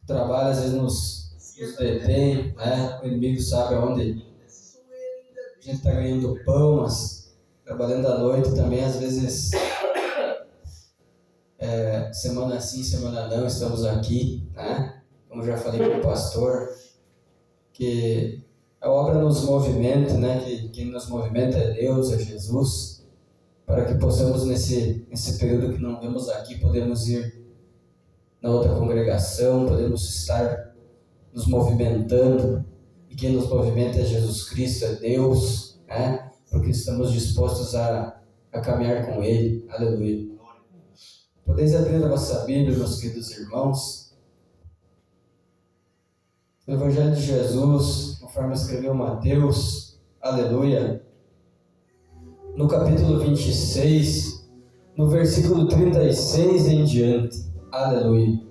O trabalho às vezes nos detém, né? O inimigo sabe aonde a gente está ganhando pão, mas trabalhando à noite também, às vezes, semana sim, semana não, estamos aqui, né? Como já falei com o pastor, que a obra nos movimenta, né? Que quem nos movimenta é Deus, é Jesus, para que possamos nesse período que não vemos aqui, podemos ir na outra congregação, podemos estar nos movimentando, e quem nos movimenta é Jesus Cristo, é Deus, né? Porque estamos dispostos a caminhar com Ele, aleluia. Podeis abrir a vossa Bíblia, meus queridos irmãos, no Evangelho de Jesus, conforme escreveu Mateus, aleluia, no capítulo 26, no versículo 36 em diante, aleluia.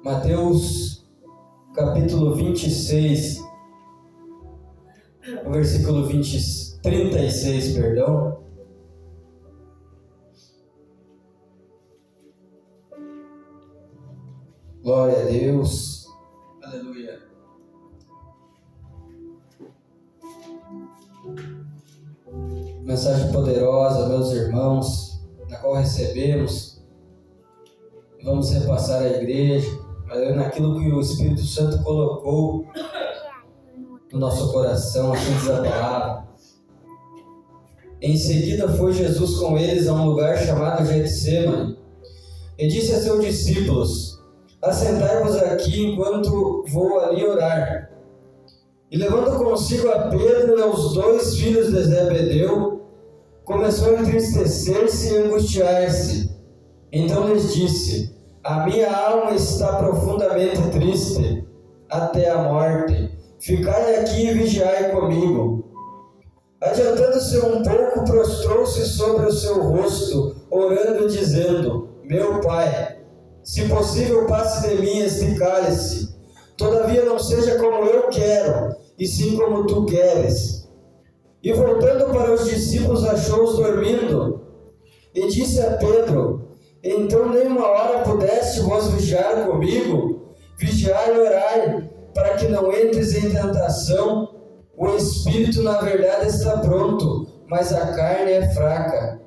Mateus, capítulo 26, no versículo 36, perdão. Glória a Deus, aleluia. Mensagem poderosa, meus irmãos, na qual recebemos e vamos repassar à igreja, naquilo que o Espírito Santo colocou no nosso coração, assim diz a palavra. Em seguida foi Jesus com eles a um lugar chamado Getsêmani e disse a seus discípulos: assentai-vos aqui enquanto vou ali orar. E levando consigo a Pedro e aos 2 filhos de Zebedeu, começou a entristecer-se e angustiar-se. Então lhes disse: a minha alma está profundamente triste, até a morte. Ficai aqui e vigiai comigo. Adiantando-se um pouco, prostrou-se sobre o seu rosto, orando e dizendo: meu Pai, se possível, passe de mim este cálice. Todavia não seja como eu quero, e sim como tu queres. E voltando para os discípulos, achou-os dormindo. E disse a Pedro: então nem uma hora pudeste vós vigiar comigo? Vigiai e orai, para que não entres em tentação. O espírito na verdade está pronto, mas a carne é fraca.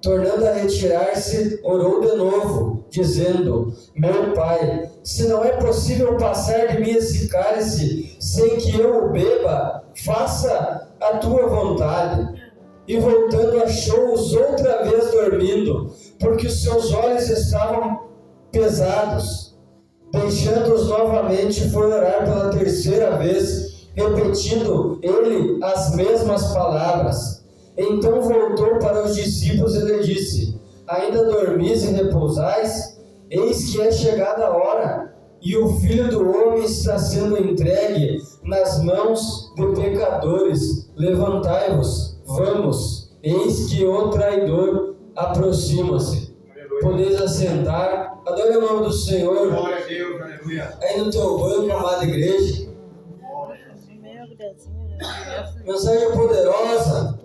Tornando a retirar-se, orou de novo, dizendo: meu Pai, se não é possível passar de mim esse cálice sem que eu o beba, faça a tua vontade. E voltando, achou-os outra vez dormindo, porque os seus olhos estavam pesados. Deixando-os novamente, foi orar pela 3ª vez, repetindo ele as mesmas palavras. Então voltou para os discípulos e lhe disse: ainda dormis e repousais? Eis que é chegada a hora, e o Filho do Homem está sendo entregue nas mãos de pecadores. Levantai-vos, vamos, eis que o traidor aproxima-se. Podeis assentar, adore o nome do Senhor. Glória a Deus, aleluia. Aí no teu banco, amada igreja. Mensagem poderosa,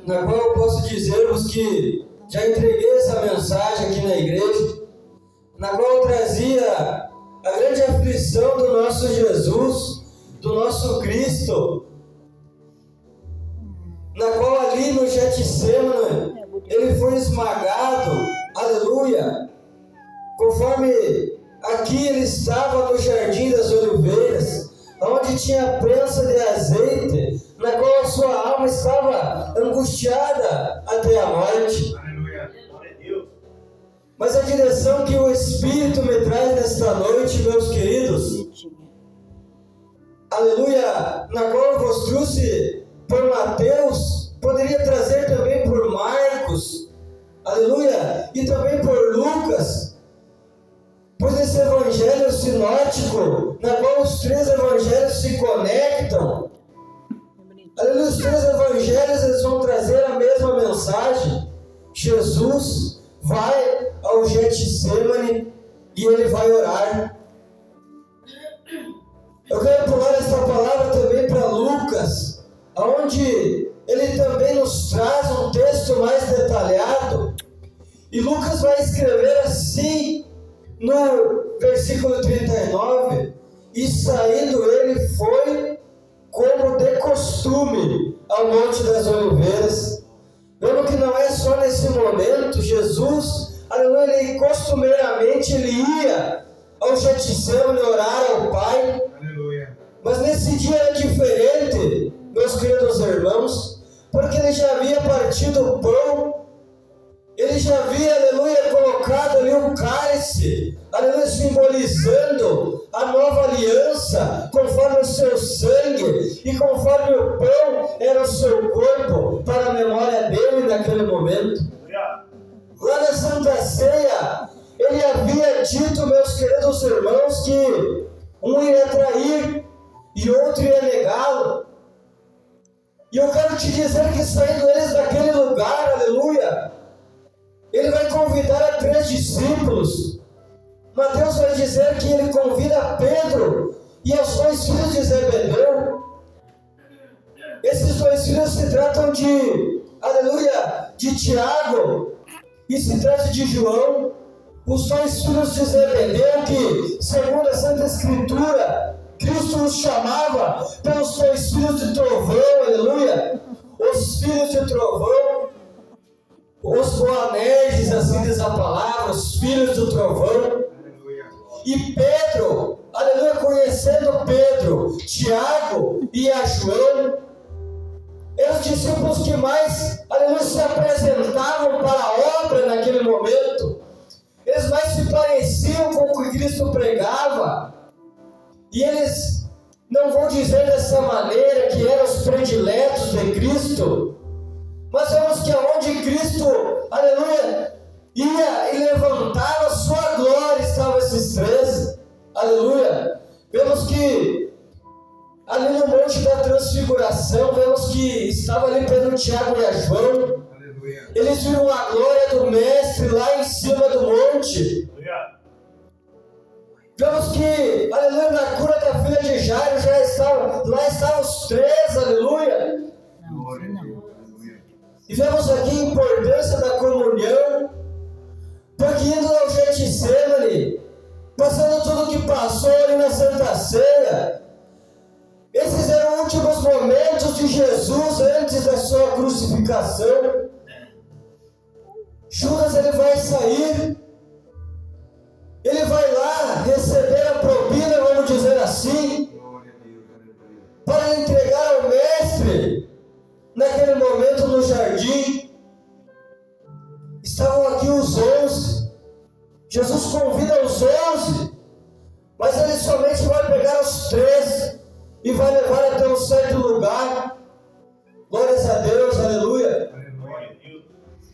na qual eu posso dizer-vos que já entreguei essa mensagem aqui na igreja, na qual eu trazia a grande aflição do nosso Jesus, do nosso Cristo, na qual ali no Getsêmani ele foi esmagado, aleluia, conforme aqui ele estava no Jardim das Oliveiras, onde tinha prensa de azeite, na qual a sua alma estava angustiada até a morte. Aleluia. Glória a Deus. Mas a direção que o Espírito me traz nesta noite, meus queridos, aleluia, na qual eu vos trouxe por Mateus, poderia trazer também por Marcos, aleluia, e também por Lucas, pois esse evangelho sinótico, na qual os 3 evangelhos se conectam, aleluia, os 3 evangelhos eles vão trazer a mesma mensagem. Jesus vai ao Getsêmani e ele vai orar. Eu quero pular esta palavra também para Lucas, onde ele também nos traz um texto mais detalhado. E Lucas vai escrever assim, no versículo 39, e saindo ele foi como de costume ao Monte das Oliveiras. Vemos que não é só nesse momento, Jesus, aleluia, ele costumeiramente ele ia ao Getsemane orar ao Pai. Aleluia. Mas nesse dia era diferente, meus queridos irmãos, porque ele já havia partido o pão, ele já havia, aleluia, colocado ali um cálice, aleluia, simbolizando a nova aliança, conforme o seu sangue, e conforme o pão era o seu corpo, para a memória dele naquele momento. Lá na Santa Ceia, ele havia dito, meus queridos irmãos, que um iria trair e outro ia negá-lo. E eu quero te dizer que saindo eles daquele lugar, aleluia, ele vai convidar a 3 discípulos. Mateus vai dizer que ele convida Pedro e os 2 filhos de Zebedeu. Esses 2 filhos se tratam de, aleluia, de Tiago e se trata de João, os 2 filhos de Zebedeu que, segundo a Santa Escritura, Cristo os chamava pelos 2 filhos de trovão, aleluia, os filhos de trovão, os Boanerges, assim diz a palavra, os filhos do trovão. Aleluia. E Pedro, aleluia, conhecendo Pedro, Tiago e a João, eram os discípulos que mais, aleluia, se apresentavam para a obra naquele momento. Eles mais se pareciam com o que Cristo pregava. E eles, não vou dizer dessa maneira que eram os prediletos de Cristo, mas vemos que aonde Cristo, aleluia, ia e levantava a sua glória, estavam esses 3, aleluia. Vemos que ali no Monte da Transfiguração, vemos que estava ali Pedro, Tiago e a João. Aleluia. Eles viram a glória do Mestre lá em cima do monte. Aleluia. Vemos que, aleluia, na cura da filha de Jairo lá estavam os 3, aleluia. Glória a Deus. Aleluia. E vemos aqui a importância da comunhão, porque indo ao Getsemane, passando tudo o que passou ali na Santa Ceia, esses eram os últimos momentos de Jesus antes da sua crucificação. Judas, ele vai sair, ele vai lá receber a propina, vamos dizer assim, Glória a Deus. Aleluia. para entregar ao Mestre. Naquele momento no jardim, estavam aqui os 11. Jesus convida os 11, mas ele somente vai pegar os 3 e vai levar até um certo lugar. Glórias a Deus, aleluia. Aleluia.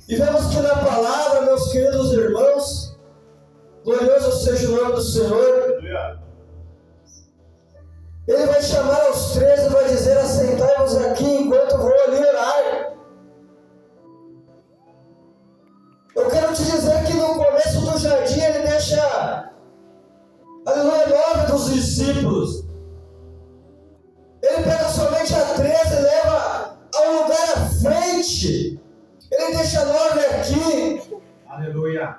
E vemos que na palavra, meus queridos irmãos, glorioso seja o nome do Senhor, Aleluia. ele vai chamar aos 13 e vai dizer: assentai-vos aqui enquanto vou ali orar. Eu quero te dizer que no começo do jardim ele deixa, aleluia, 9 dos discípulos. Ele pega somente a 13 e leva ao lugar à frente. Ele deixa 9 aqui. Aleluia.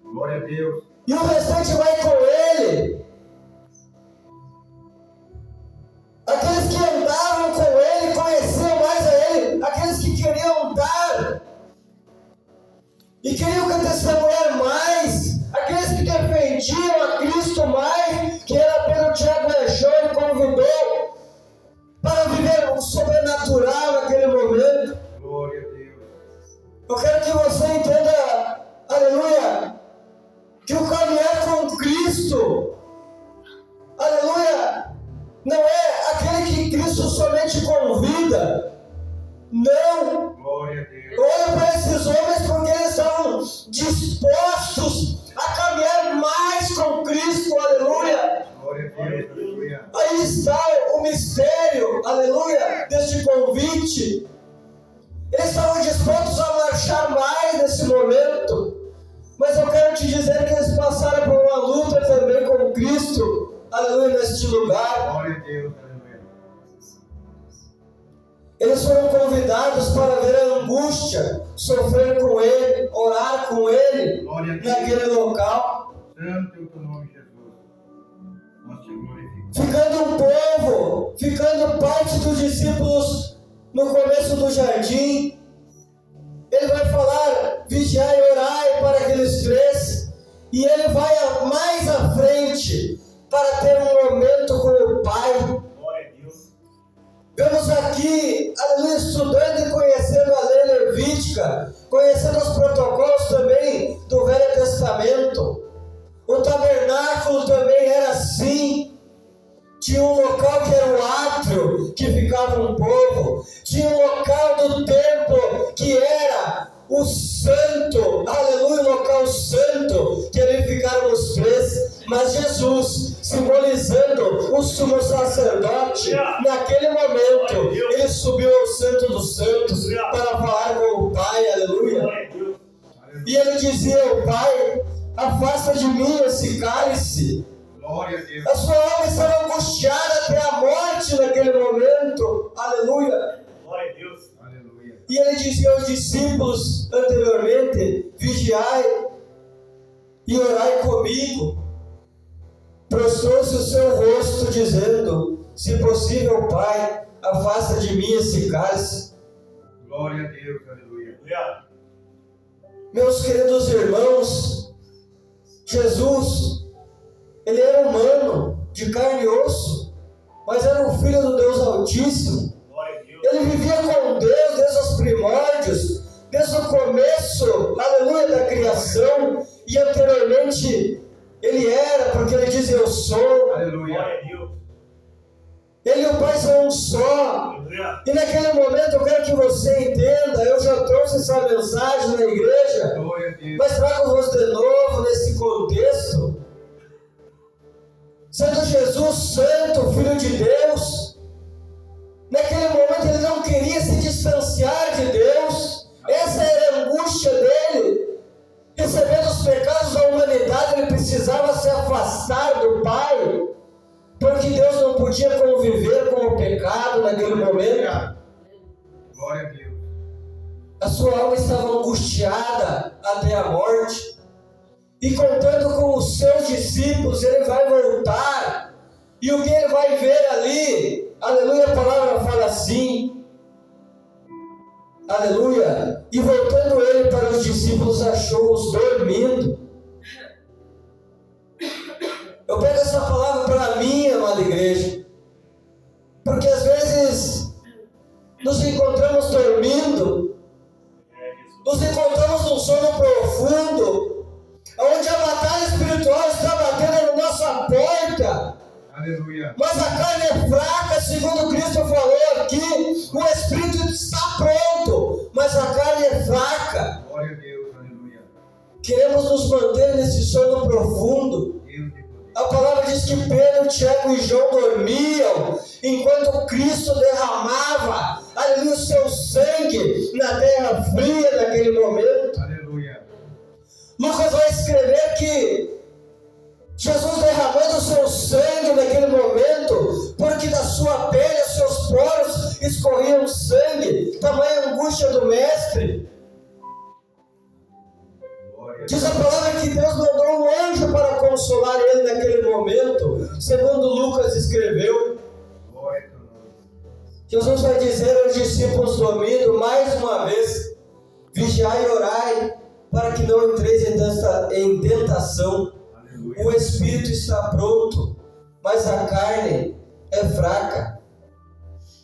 Glória a Deus. E o restante vai com ele. Aqueles que andavam com ele, conheciam mais a ele. Aqueles que queriam andar e queriam testemunhar mais. Aqueles que defendiam a Cristo mais, que era Pedro, Tiago e João, ele convidou para viver o sobrenatural naquele momento. Glória a Deus. Eu quero que você entenda, aleluia, que o caminhar com Cristo, aleluia, não é aquele que Cristo somente convida. Não. Glória a Deus. Olha para esses homens, porque eles estavam dispostos a caminhar mais com Cristo, aleluia. Glória a Deus. Aleluia. Aí está o mistério, aleluia, deste convite. Eles estavam dispostos a marchar mais nesse momento. Mas eu quero te dizer que eles passaram por uma luta também com Cristo, aleluia, neste lugar. Glória a Deus. Aleluia. Eles foram convidados para ver a angústia, sofrer com Ele, orar com Ele Glória a Deus. naquele local. santo é o teu nome, Jesus. Nós te glorificamos. Ficando um povo, ficando parte dos discípulos no começo do jardim, ele vai falar: vigiai e orai para aqueles três, e ele vai mais à frente para ter um momento com o Pai. Glória a Deus. Vemos aqui, aleluia, estudando e conhecendo a lei levítica, conhecendo os protocolos também do Velho Testamento. O tabernáculo também era assim. Tinha um local que era o átrio, que ficava um povo. Tinha um local do templo que era o santo, aleluia, o local santo, que ali ficaram os três. Mas Jesus, simbolizando o sumo sacerdote, naquele momento, ele subiu ao santo dos santos para falar com o Pai, aleluia. Glória a Deus. E ele dizia ao Pai: afasta de mim esse cálice. Glória a Deus. A sua alma estava angustiada até a morte naquele momento, aleluia. Glória a Deus. Aleluia. E ele dizia aos discípulos anteriormente: vigiai e orai comigo. Prostrou-se o seu rosto, dizendo: se possível, Pai, afasta de mim esse cálice. Glória a Deus. Aleluia. Aleluia. Meus queridos irmãos, Jesus, ele era humano, de carne e osso, mas era o Filho do Deus Altíssimo. Glória a Deus. Ele vivia com Deus desde os primórdios, desde o começo, aleluia, da criação, e anteriormente ele era, porque ele diz: eu sou. Aleluia. Glória a Deus. Ele e o Pai são um só. Aleluia. E naquele momento eu quero que você entenda, eu já trouxe essa mensagem na igreja, Glória a Deus. mas trago-vos de novo nesse contexto. Sendo Jesus santo, Filho de Deus, naquele momento ele não queria se distanciar de Deus. Essa era a angústia dele. Recebendo os pecados da humanidade, ele precisava se afastar do Pai, porque Deus não podia conviver com o pecado naquele momento. Glória a Deus. A sua alma estava angustiada até a morte. E contando com os seus discípulos, ele vai voltar. E o que ele vai ver ali? Aleluia, a palavra fala assim. Aleluia. E voltando ele para os discípulos, achou-os dormindo. Eu pego essa palavra para mim, amada igreja, porque às vezes nos encontramos dormindo, nos encontramos num sono profundo, onde a batalha espiritual está batendo na nossa porta, Aleluia. mas a carne é fraca, segundo Cristo falou aqui. O Espírito está pronto, mas a carne é fraca. Glória a Deus. Aleluia. Queremos nos manter nesse sono profundo. Deus de poder. A palavra diz que Pedro, Tiago e João dormiam enquanto Cristo derramava, aleluia, o seu sangue na terra fria naquele momento. Aleluia. Lucas vai escrever que Jesus derramando o seu sangue naquele momento, porque da sua pele, os seus poros escorriam sangue, tamanha angústia do mestre. Glória a Diz Deus. a palavra que Deus mandou um anjo para consolar ele naquele momento, segundo Lucas escreveu. Glória a Deus. Jesus vai dizer aos discípulos dormindo mais uma vez: vigiai e orai, para que não entreis em tentação. Aleluia. O espírito está pronto, mas a carne é fraca.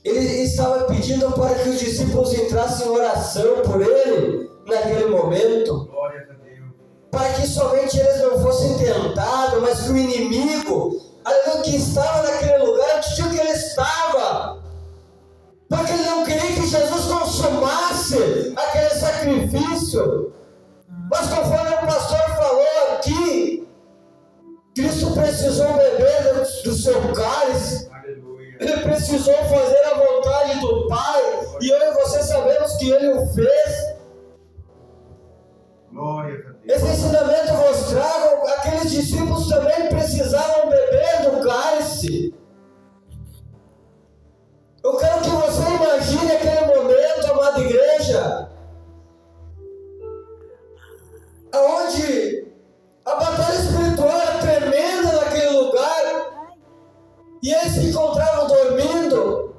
Ele estava pedindo para que os discípulos entrassem em oração por ele naquele momento, Glória a Deus. para que somente eles não fossem tentados, mas que o inimigo, aleluia, que estava naquele lugar, onde que ele estava, porque ele não queria que Jesus consumasse aquele sacrifício. Mas conforme o pastor falou aqui, Cristo precisou beber do seu cálice. Aleluia. Ele precisou fazer a vontade do Pai, e eu e você sabemos que ele o fez. Glória a Deus. Esse ensinamento vos trago, aqueles discípulos também precisavam beber do cálice. Eu quero que você imagine aquele momento, amada igreja, aonde a batalha espiritual eles se encontravam dormindo,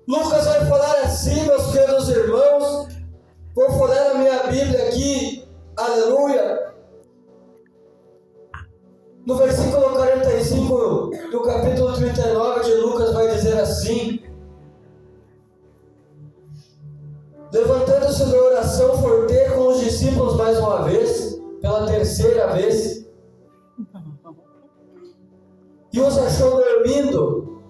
Lucas vai falar assim, meus queridos irmãos, vou folhear a minha Bíblia aqui, aleluia, no versículo 45 do capítulo 39 de Lucas vai dizer assim: levantando-se da oração, foi ter com os discípulos mais uma vez, pela terceira vez, e os achou dormindo.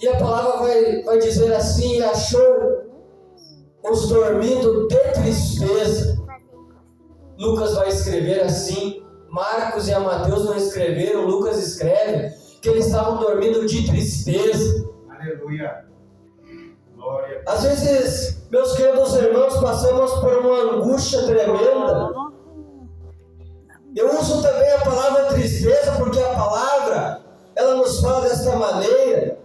E a palavra vai dizer assim: achou os dormindo de tristeza. Lucas vai escrever assim, Marcos e a Mateus não escreveram, Lucas escreve que eles estavam dormindo de tristeza. Aleluia. Glória. Às vezes, meus queridos irmãos, passamos por uma angústia tremenda. Eu uso também a palavra tristeza porque a palavra, ela nos fala desta maneira.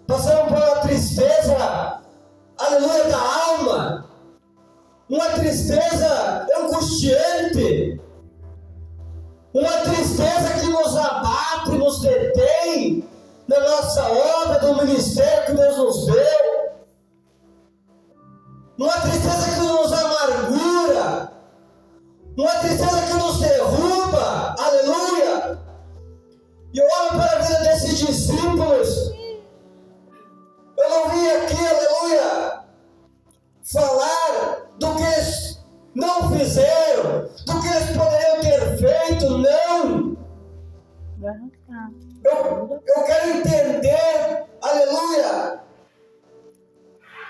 Passamos por uma tristeza, aleluia, da alma. Uma tristeza angustiante. Uma tristeza que nos abate, nos detém na nossa obra, do ministério que Deus nos deu. Uma tristeza que nos amargura. Uma tristeza que nos derruba. Aleluia. E eu olho para a vida desses discípulos. Eu não vim aqui, aleluia, falar do que eles não fizeram, do que eles poderiam ter feito, não. Eu quero entender, aleluia,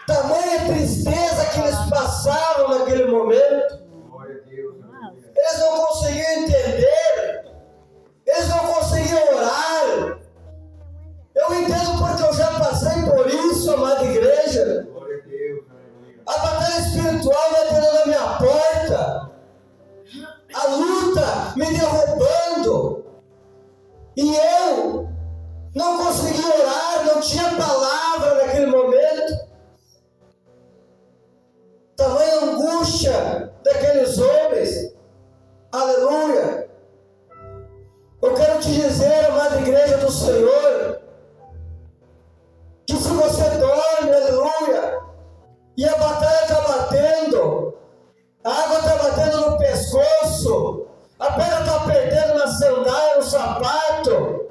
tamanha tristeza que eles passavam naquele momento. Glória a Deus. Aleluia. Eles não conseguiam entender, eles não conseguiam orar. Eu entendo porque eu já passei por isso, amada igreja. Glória a Deus. Aleluia. A batalha espiritual vai batendo na minha porta. A luta me derrubando. E eu não conseguia orar, não tinha palavra naquele momento. Tamanha angústia daqueles homens. Aleluia. Eu quero te dizer, amada igreja do Senhor, que se você dorme, aleluia, e a batalha está batendo, a água está batendo no pescoço, a pedra está apertando na sandália, no sapato,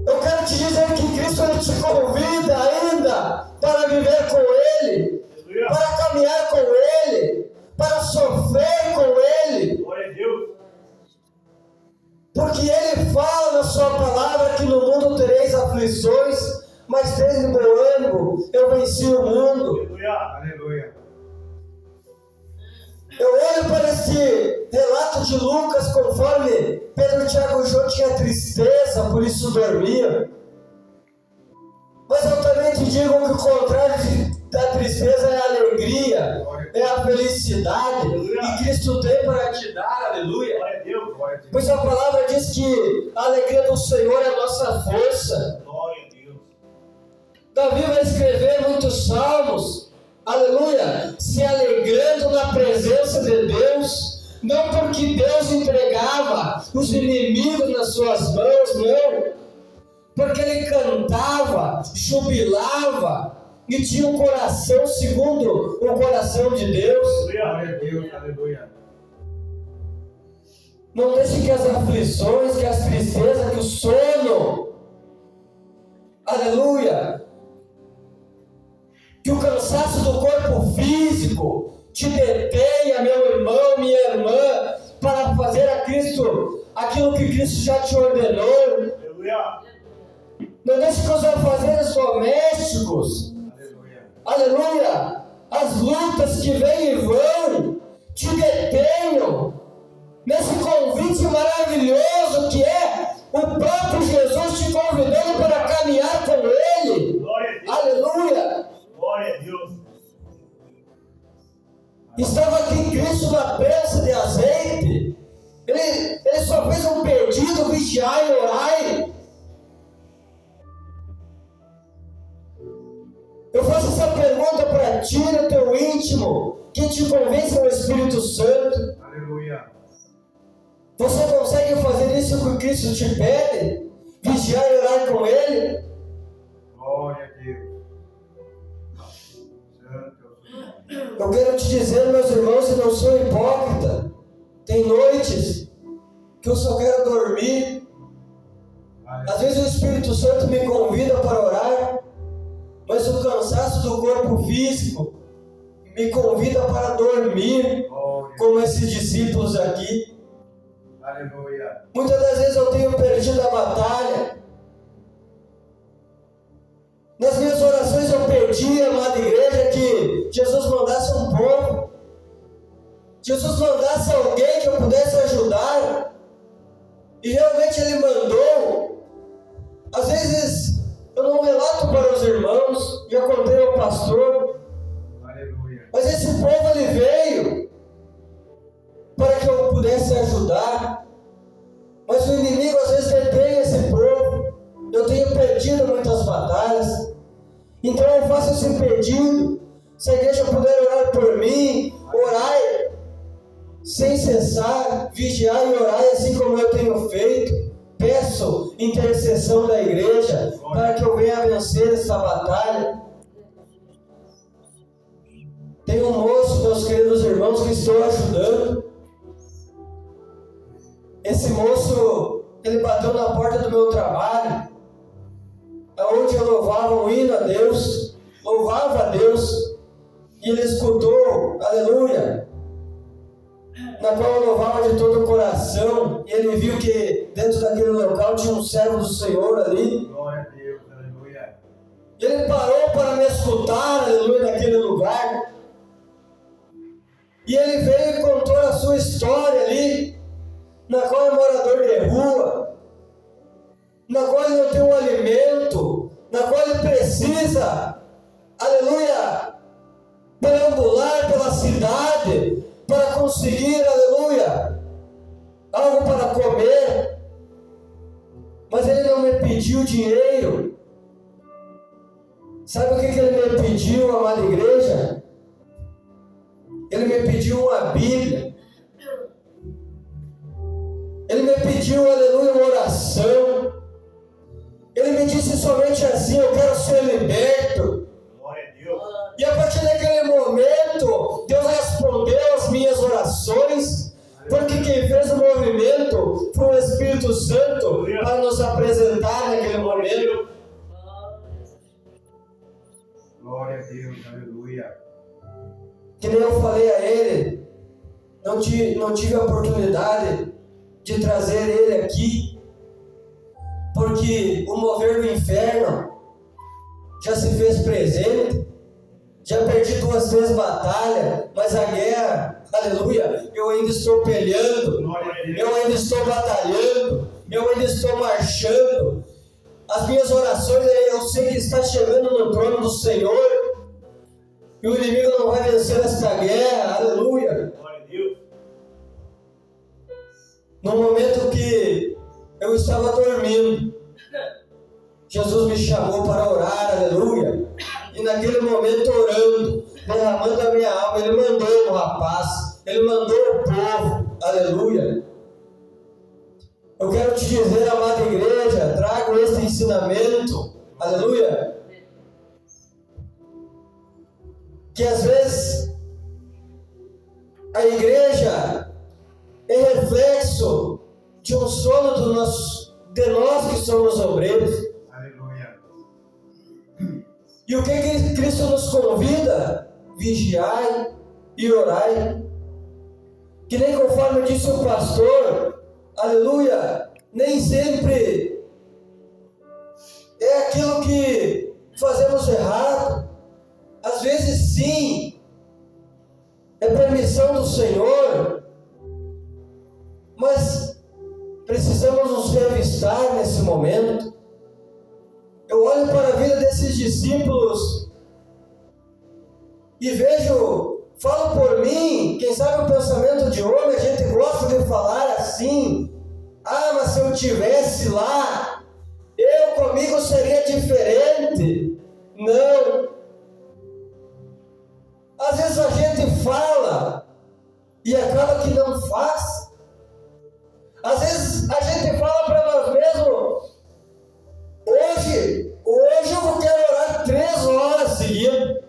eu quero te dizer que Cristo ele te convida ainda para viver com Ele, para caminhar com Ele, para sofrer com Ele. Glória a Deus. Porque Ele fala na sua palavra que no mundo tereis aflições, mas tende bom ânimo, eu venci o mundo. Aleluia. Aleluia. Eu olho para esse relato de Lucas, conforme Pedro, Tiago e João tinham tristeza, por isso dormiam. Mas eu também te digo que o contrário da tristeza é a alegria, é a felicidade, e Cristo tem para te dar, aleluia. Glória a Deus. Glória a Deus. Pois a palavra diz que a alegria do Senhor é a nossa força. Glória a Deus. Davi vai escrever muitos salmos, aleluia, se alegrando na presença de Deus, não porque Deus entregava os inimigos nas suas mãos, não, porque ele cantava, jubilava e tinha um coração segundo o coração de Deus. Glória a Deus. Aleluia. Não deixe que as aflições, que as tristezas, que o sono, aleluia, que o cansaço do corpo físico te detenha, meu irmão, minha irmã, para fazer a Cristo aquilo que Cristo já te ordenou. Aleluia. Não deixe que os afazeres domésticos, Aleluia. aleluia, as lutas que vêm e vão, te detenham nesse convite maravilhoso que é o próprio Jesus te convidando para caminhar com Ele. Glória a Deus. Aleluia. Glória a Deus. Estava aqui Cristo na prensa de azeite. Ele só fez um pedido: vigiai e orai. Eu faço essa pergunta para ti no teu íntimo. Quem te convence é o Espírito Santo. Aleluia. Você consegue fazer isso que Cristo te pede? Vigiar e orar com Ele? Glória a Deus. Santo é o seu nome. Eu quero te dizer, meus irmãos, e não sou hipócrita. Tem noites que eu só quero dormir. Às vezes o Espírito Santo me convida para orar, mas o cansaço do corpo físico me convida para dormir, Glória. como esses discípulos aqui. Aleluia. Muitas das vezes eu tenho perdido a batalha. Nas minhas orações eu pedi, amada igreja, que Jesus mandasse um povo, Jesus mandasse alguém que eu pudesse ajudar, e realmente Ele mandou. Às vezes eu não relato para os irmãos, já contei ao pastor, Aleluia. mas esse povo ele veio para que eu pudesse ajudar, mas o inimigo às vezes detém esse povo. Eu tenho perdido muitas batalhas, então eu faço esse pedido. Se a igreja puder orar por mim, orai sem cessar, vigiar e orar assim como eu tenho feito. Peço intercessão da igreja para que eu venha vencer essa batalha. Tem um moço, meus queridos irmãos, que estou ajudando. Esse moço, ele bateu na porta do meu trabalho, onde eu louvava um hino a Deus, louvava a Deus, e ele escutou, aleluia, na qual eu louvava de todo o coração, e ele viu que dentro daquele local tinha um servo do Senhor ali. Glória a Deus. Aleluia. E ele parou para me escutar, aleluia, naquele lugar. E ele veio e contou a sua história ali, na qual é morador de rua, na qual ele não tem um alimento, na qual ele precisa, aleluia, perambular pela cidade para conseguir, aleluia, algo para comer. Mas ele não me pediu dinheiro. Sabe o que ele me pediu, amada igreja? Ele me pediu uma Bíblia. Ele me pediu, aleluia, uma oração. Ele me disse somente assim: eu quero ser liberto. Glória a Deus. E a partir daquele momento, Deus respondeu as minhas orações, porque quem fez o movimento foi o Espírito Santo para nos apresentar naquele momento. Glória a Deus. Aleluia. Que nem eu falei a ele, não tive a oportunidade de trazer ele aqui, porque o mover do inferno já se fez presente. Já perdi 2 vezes batalha, mas a guerra, aleluia, eu ainda estou peleando, Glória a Deus. eu ainda estou batalhando, eu ainda estou marchando. As minhas orações, eu sei que está chegando no trono do Senhor, e o inimigo não vai vencer esta guerra, aleluia. Glória a Deus. No momento que eu estava dormindo, Jesus me chamou para orar, aleluia. E naquele momento, orando, derramando a minha alma, Ele mandou o rapaz, Ele mandou o povo, aleluia. Eu quero te dizer, amada igreja, trago esse ensinamento, aleluia, que às vezes a igreja é reflexo de um sono de nós que somos obreiros. Aleluia. E o que Cristo nos convida? Vigiai e orai. Que nem conforme disse o pastor, aleluia, nem sempre é aquilo que fazemos errado. Às vezes sim, é permissão do Senhor, mas precisamos nos revistar nesse momento. Eu olho para a vida desses discípulos e vejo, falo por mim, quem sabe o pensamento de homem, a gente gosta de falar assim: ah, mas se eu tivesse lá, comigo seria diferente. Não. Às vezes a gente fala e acaba que não faz. Às vezes a gente fala para nós mesmos, hoje eu quero orar 3 horas seguidas.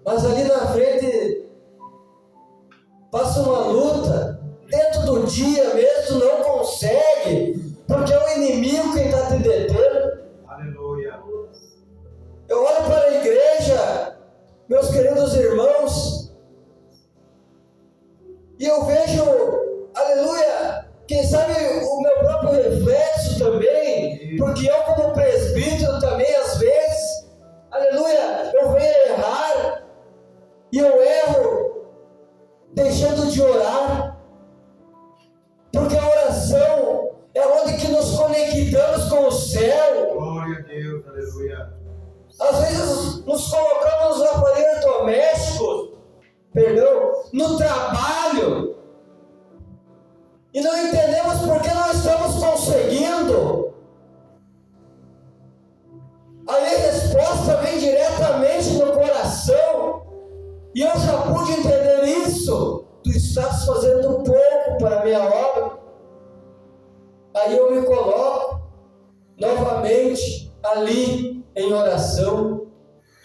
Mas ali na frente passa uma luta, dentro do dia mesmo não consegue, porque é o inimigo quem está te detendo. Aleluia. Eu olho para a igreja, meus queridos irmãos, e eu vejo, aleluia, quem sabe o meu próprio reflexo também, porque eu como presbítero também às vezes, aleluia, eu venho errar, e eu erro deixando de orar, porque a oração é onde que nos conectamos com o céu. Glória a Deus, aleluia. Às vezes nos colocamos nos aparelhos domésticos, no trabalho, e não entendemos por que não estamos conseguindo. Aí a resposta vem diretamente no coração, e eu já pude entender isso. Tu estás fazendo pouco para a minha obra. Aí eu me coloco novamente ali em oração,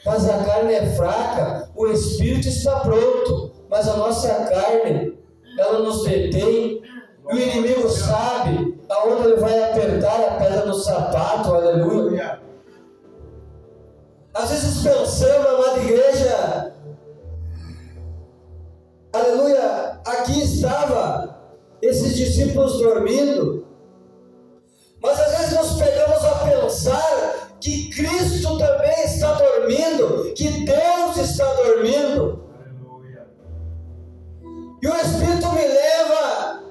mas a carne é fraca, o espírito está pronto, mas a nossa carne, ela nos detém, e o inimigo sabe aonde ele vai apertar a pedra no sapato, aleluia. Às vezes pensamos, amada igreja, aleluia, aqui estava esses discípulos dormindo, mas às vezes nos pegamos a pensar que Cristo também está dormindo, que Deus está dormindo. Aleluia. E o Espírito me leva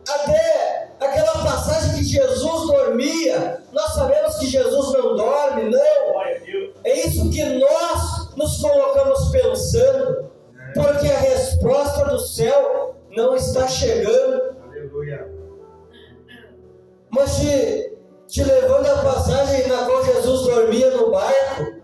até aquela passagem que Jesus dormia. Nós sabemos que Jesus não dorme, não. Glória a Deus. É isso que nós nos colocamos pensando, porque a resposta do céu não está chegando. Aleluia. Mas te levando à passagem na qual Jesus dormia no barco,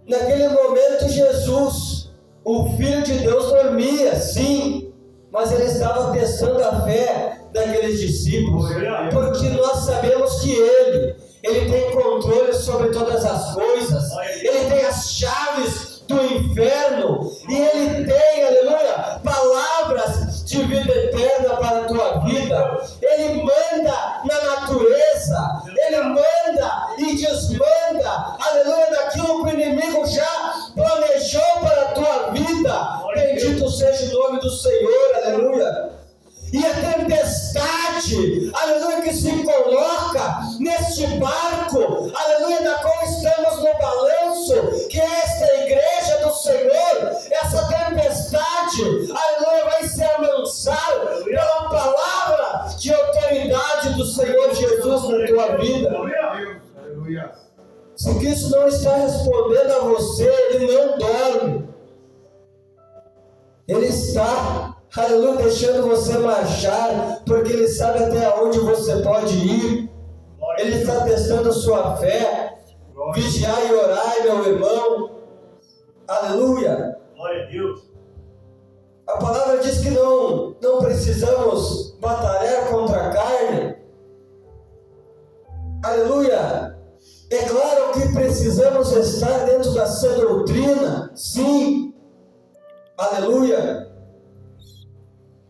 naquele momento Jesus, o Filho de Deus, dormia, sim, mas ele estava testando a fé daqueles discípulos, porque nós sabemos que ele tem controle sobre todas as coisas, ele tem as chaves do inferno, e ele tem, aleluia, palavras de vida eterna para a tua vida. Ele manda na natureza, ele manda e desmanda, aleluia, daquilo que o inimigo já planejou para a tua vida. Bendito seja o nome do Senhor, aleluia. E a tempestade, aleluia, que se coloca neste barco, aleluia, na qual estamos no balanço, que é esta igreja do Senhor, essa tempestade, aleluia, vai ser amansada pela palavra de autoridade do Senhor Jesus na tua vida. Aleluia. Se Cristo não está respondendo a você, ele não dorme. Ele está, aleluia, deixando você marchar, porque ele sabe até onde você pode ir. Ele está testando sua fé. Vigiai e orai, meu irmão. Aleluia. Glória a Deus. A palavra diz que não precisamos batalhar contra a carne. Aleluia. É claro que precisamos estar dentro da sã doutrina, sim. Aleluia.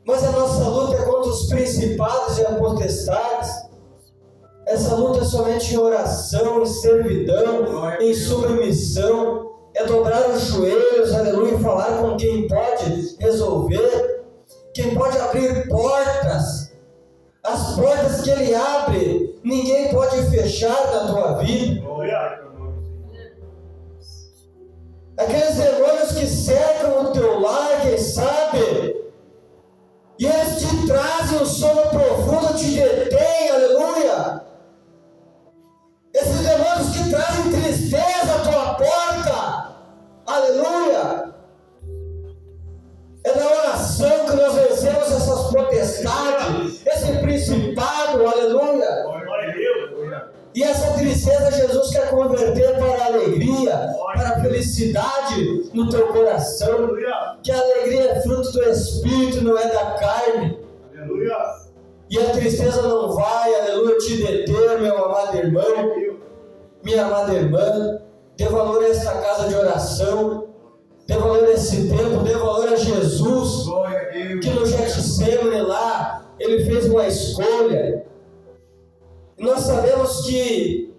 Mas a nossa luta é contra os principados e as potestades. Essa luta é somente em oração, em servidão, em submissão. É dobrar os joelhos, aleluia, e falar com quem pode resolver, quem pode abrir portas. As portas que ele abre, ninguém pode fechar na tua vida. Aqueles demônios que cercam o teu lar, quem sabe, e eles te trazem um sono profundo, te detêm, aleluia. Esses demônios que trazem tristeza à tua porta, aleluia. É na oração que nós vencemos essas potestades, esse principado, aleluia. Glória a Deus. E essa tristeza Jesus quer converter para a alegria, para a felicidade no teu coração. Que a alegria é fruto do Espírito, não é da carne. Aleluia. E a tristeza não vai, aleluia, te deter, meu amado irmão, minha amada irmã. Dê valor a esta casa de oração, dê valor a esse tempo, dê valor a Jesus, Glória a Deus. que no Getsemane lá, ele fez uma escolha. E nós sabemos que,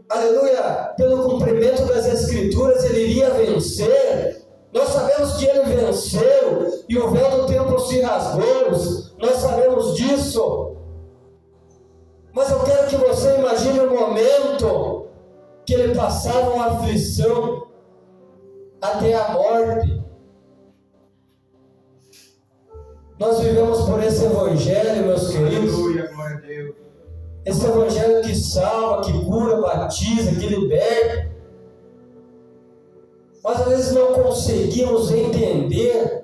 aleluia, pelo cumprimento das Escrituras, ele iria vencer. Nós sabemos que ele venceu e o véu do templo se rasgou. Nós sabemos disso. Mas eu quero que você imagine o momento que ele passava uma aflição até a morte. Nós vivemos por esse evangelho, meus queridos. Aleluia, glória a Deus. Esse evangelho que salva, que cura, batiza, que liberta. Mas às vezes não conseguimos entender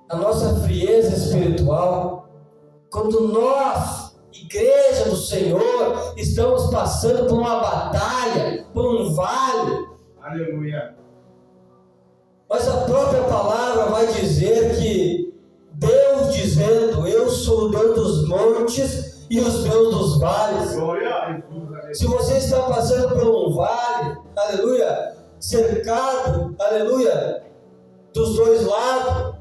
a nossa frieza espiritual. Quando nós, igreja do Senhor, estamos passando por uma batalha, por um vale. Aleluia. Mas a própria palavra vai dizer que Deus dizendo: eu sou o Deus dos montes e os Deus dos vales. Glória a Deus. Se você está passando por um vale, aleluia, cercado, aleluia, dos dois lados,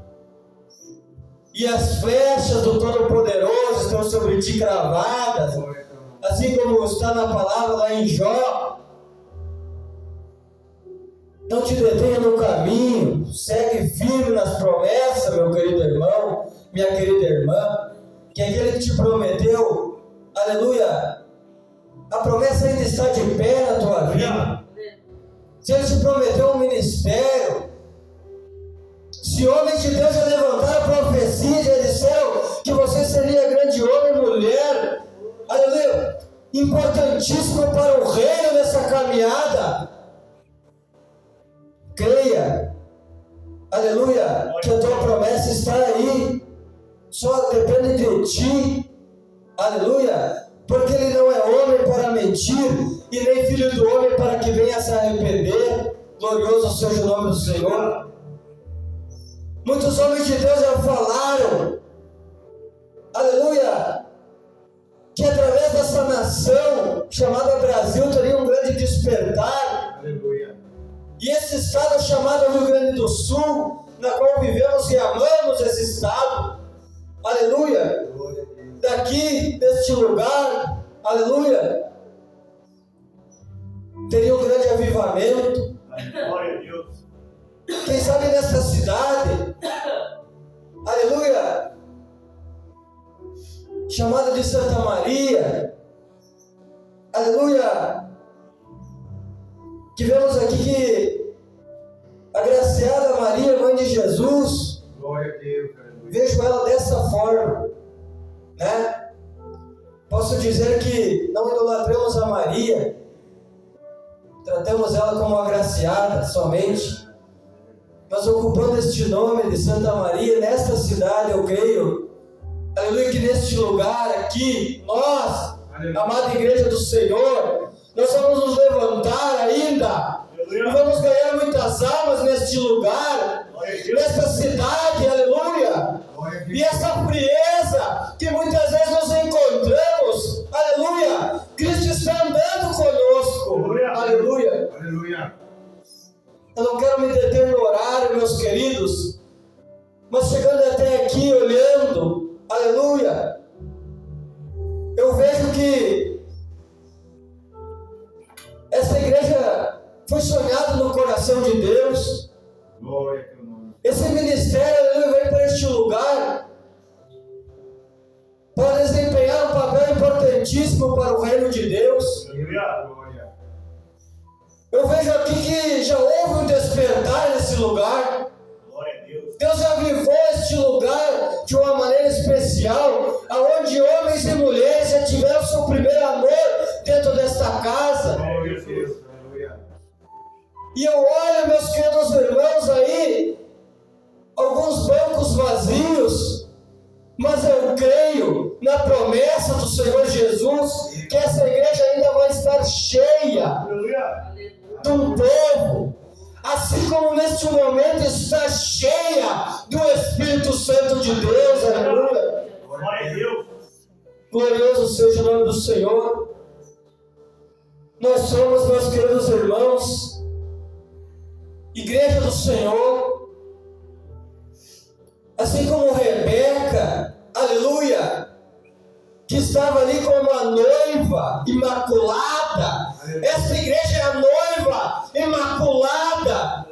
e as flechas do Todo-Poderoso estão sobre ti cravadas, assim como está na palavra lá em Jó, não te detenha no caminho, segue firme nas promessas, meu querido irmão, minha querida irmã, que aquele que te prometeu, aleluia, a promessa ainda está de pé na tua vida. Se ele te prometeu um ministério, se homens de Deus já levantaram a profecia, já disseram que você seria grande homem e mulher, aleluia, importantíssimo para o reino nessa caminhada, creia, aleluia, que a tua promessa está aí, só depende de ti, aleluia, porque ele não é homem para mentir, e nem filho do homem para que venha se arrepender. Glorioso seja o nome do Senhor. Muitos homens de Deus já falaram, aleluia, que através dessa nação chamada Brasil teria um grande despertar. Aleluia. E esse estado chamado Rio Grande do Sul, na qual vivemos e amamos esse estado, aleluia, daqui, deste lugar, aleluia, teria um grande avivamento. Glória a Deus. Quem sabe nessa cidade, aleluia, chamada de Santa Maria, aleluia, que vemos aqui que a agraciada Maria, mãe de Jesus, Glória a Deus. Aleluia. vejo ela dessa forma, né? Posso dizer que não idolatramos a Maria, tratamos ela como agraciada somente, mas ocupando este nome de Santa Maria, nesta cidade, eu creio, aleluia, que neste lugar aqui, nós, Aleluia. amada igreja do Senhor, nós vamos nos levantar ainda, e vamos ganhar muitas almas neste lugar, nesta cidade, aleluia. Glória a Deus. E essa frieza que muitas vezes nos encontramos, aleluia, Cristo está andando conosco, aleluia. Aleluia. Eu não quero me deter no horário, meus queridos, mas chegando até aqui, olhando, aleluia, eu vejo que essa igreja foi sonhada no coração de Deus. Glória a teu nome. Esse ministério, aleluia, veio para este lugar para desempenhar um papel importantíssimo para o reino de Deus. Aleluia. Glória. Eu vejo aqui que já houve um despertar nesse lugar. Glória a Deus. Deus avivou este lugar de uma maneira especial, aonde homens e mulheres já tiveram seu primeiro amor dentro desta casa. Glória a Deus. Aleluia. E eu olho, meus queridos irmãos, aí, alguns bancos vazios, mas eu creio na promessa do Senhor Jesus, que essa igreja ainda vai estar cheia Aleluia. de um povo, assim como neste momento está cheia do Espírito Santo de Deus, aleluia. Glória a Deus. Glorioso seja o nome do Senhor. Nós somos, meus queridos irmãos, igreja do Senhor, assim como Rebeca, aleluia, que estava ali como a noiva imaculada. Esta igreja é a noiva imaculada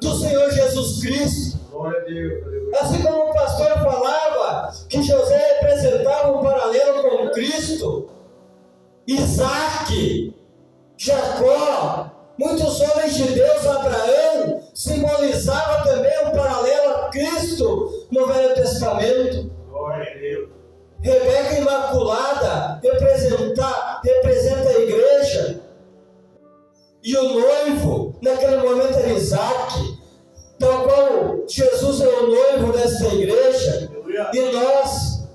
do Senhor Jesus Cristo. Glória a Deus. Aleluia. Assim como o pastor falava que José representava um paralelo com Cristo, Isaac, Jacó, muitos homens de Deus, Abraão, simbolizava também um paralelo a Cristo no Velho Testamento. Glória a Deus. Rebeca Imaculada representa a igreja. E o noivo, naquele momento, era Isaac, tal qual Jesus é o noivo desta igreja. E nós,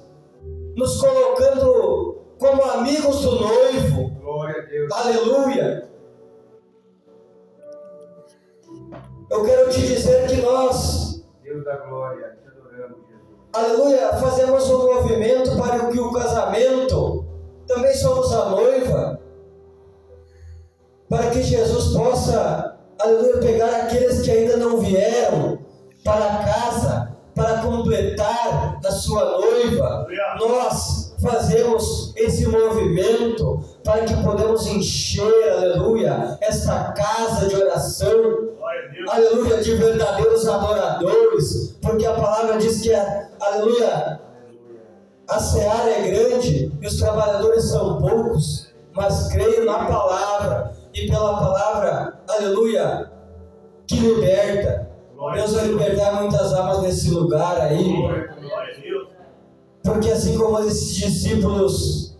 nos colocando como amigos do noivo. Glória a Deus. Aleluia. Eu quero te dizer que nós, Deus da glória, te adoramos, Jesus. aleluia, fazemos um movimento para que o casamento, também somos a noiva, para que Jesus possa, aleluia, pegar aqueles que ainda não vieram para casa, para completar a sua noiva. Nós fazemos esse movimento para que podemos encher, aleluia, esta casa de oração, aleluia, de verdadeiros adoradores, porque a palavra diz que, aleluia, a seara é grande e os trabalhadores são poucos, mas creio na palavra e pela palavra, aleluia, que liberta. Deus vai libertar muitas almas nesse lugar aí, porque assim como esses discípulos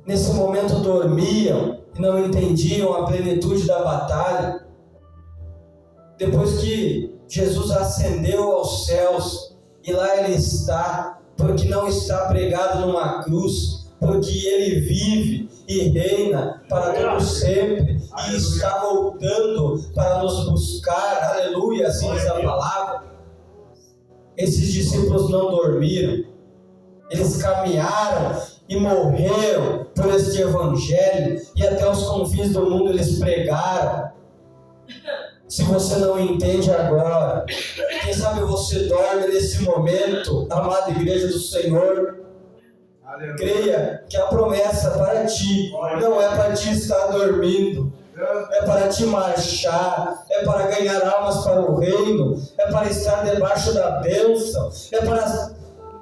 nesse momento dormiam e não entendiam a plenitude da batalha, depois que Jesus ascendeu aos céus e lá ele está, porque não está pregado numa cruz, porque ele vive e reina para todo sempre e está voltando para nos buscar, aleluia, assim diz a palavra. Esses discípulos não dormiram, eles caminharam e morreram por este evangelho e até os confins do mundo eles pregaram. Se você não entende agora, quem sabe você dorme nesse momento, amada igreja do Senhor. Aleluia. Creia que a promessa para ti não é para ti estar dormindo, é para te marchar, é para ganhar almas para o reino, é para estar debaixo da bênção, é para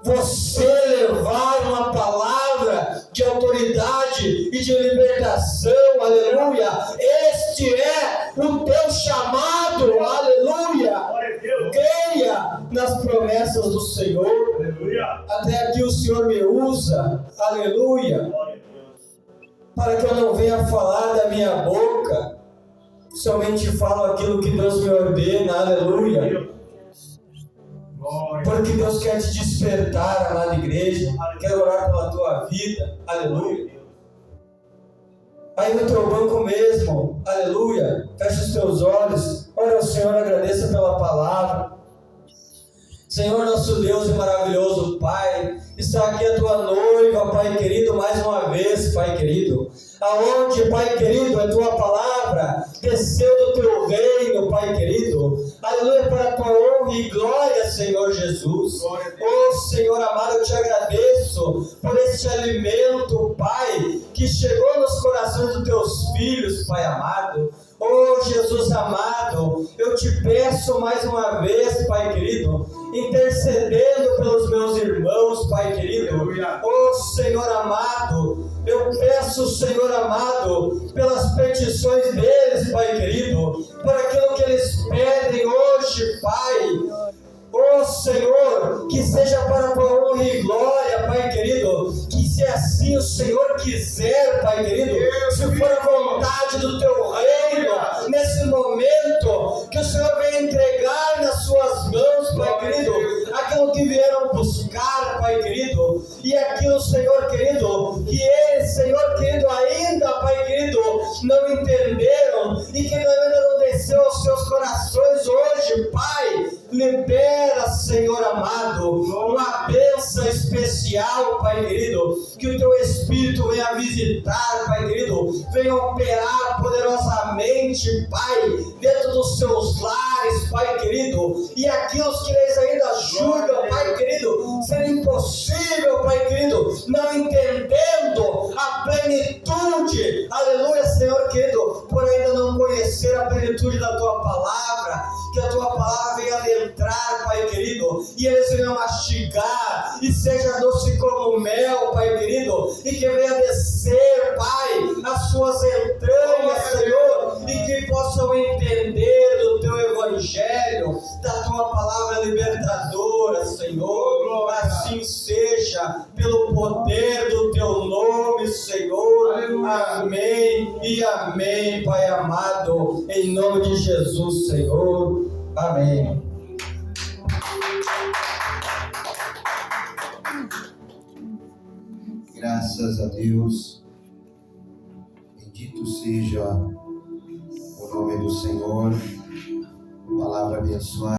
você levar uma palavra de autoridade e de libertação, aleluia. Este é o teu chamado, aleluia. Creia nas promessas do Senhor. Até aqui o Senhor me usa, aleluia, para que eu não venha falar da minha boca, somente falo aquilo que Deus me ordena, aleluia. Porque Deus quer te despertar, amada igreja. Quero orar pela tua vida, aleluia. Aí no teu banco mesmo, aleluia, fecha os teus olhos, ora ao Senhor, agradeça pela palavra. Senhor, nosso Deus e maravilhoso Pai, está aqui a tua noiva, Pai querido, mais uma vez, Pai querido, aonde, Pai querido, a tua palavra desceu do teu reino, Pai querido, aleluia, para a tua honra e glória, Senhor Jesus. Oh Senhor amado, eu te agradeço por este alimento, Pai, que chegou nos corações dos teus filhos, Pai amado. Oh Jesus amado, eu te peço mais uma vez, Pai querido, intercedendo pelos meus irmãos, Pai querido. Oh Senhor amado, eu peço, Senhor amado, pelas petições deles, Pai querido, por aquilo que eles pedem hoje, Pai. Oh Senhor, que seja para a tua honra e glória, Pai querido, que se assim o Senhor quiser, Pai querido, se for a vontade do teu reino, nesse momento, que o Senhor venha entregar nas suas mãos, Pai querido, aquilo que vieram buscar, Pai querido, e aquilo, Senhor querido, que eles, Senhor querido, ainda, Pai querido, não entenderam, e que ainda não desceu aos seus corações hoje, Pai. Libera, Senhor amado, uma bênção especial celestial, Pai querido, que o Teu Espírito venha visitar, Pai querido, venha operar poderosamente, Pai, dentro dos seus lares, Pai querido, e aquilo que eles ainda julgam, Pai querido, ser impossível, Pai querido, não entendendo a plenitude, aleluia, Senhor querido, por ainda não conhecer a plenitude da Tua palavra, que a Tua palavra venha adentrar, Pai querido, e eles venham mastigar, e seja doce como mel, Pai querido, e que venha descer, Pai, as suas entranhas, Senhor, e que possam entender do Teu Evangelho, da Tua palavra libertadora, Senhor, assim seja, pelo poder do Teu nome, Senhor, amém e amém, Pai amado, em nome de Jesus, Senhor, amém. Graças a Deus, bendito seja o nome do Senhor, palavra abençoada.